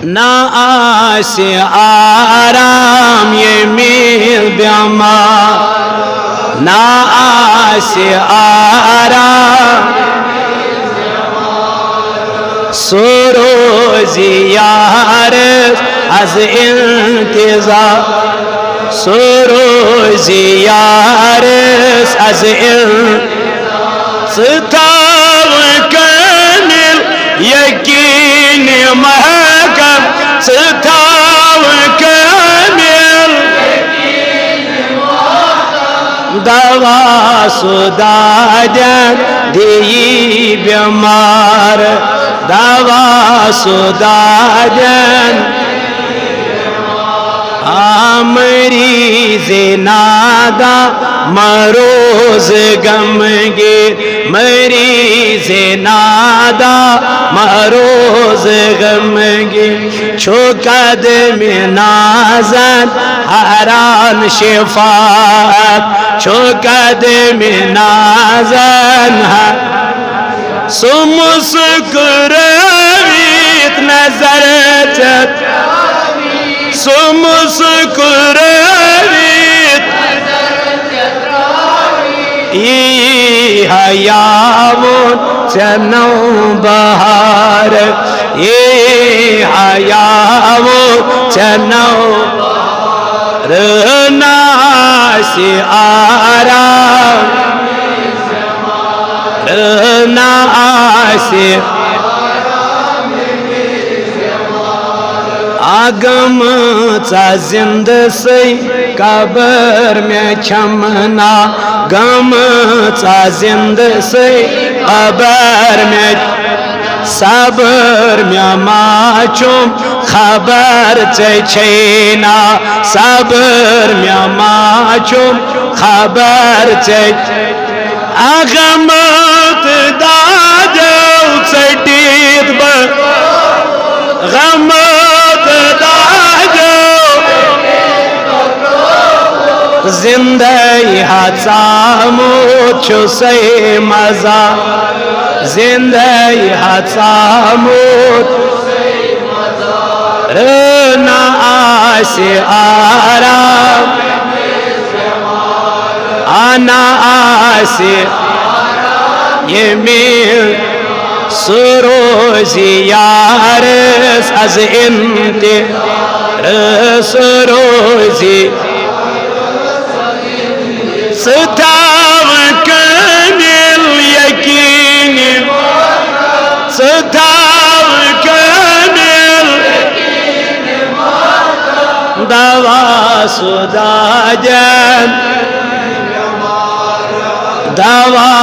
ना आसे आराम ये मिल बेमार ना आसे आराम सरोज़ी यार az इंतज़ार सरोज़ी यार az इंतज़ार kamil yakin mahkam setav kamil dava sudadan diyi bemar dava sudadan मरीज़ नादा मरोज़ गमगे मरीज़ नादा मरोज़ गमगे छोकद में नाज़न हरान शिफात छोकद में नाज़न सुमुस्कुरावीत नजर चत सुमुस्कुरावीत ये हयावुन चनो बहार ये हयावुन चनो रना से आराम रना से आगम चा जिंद से कबर में छमना गम चा जिंद से कबर में सबर में माचुम खबर चेना सबर में माचुम खबर चे आगम दादो चटीत गम जिंदगी हाचामुत छुसे मजा जिंदगी हाचामुत रना आसे आराम आना आसे ये मिल सरोज़ी यार az इंतज़ार सरोज़ी setav kamil yakin setav kamil dava sudadan dava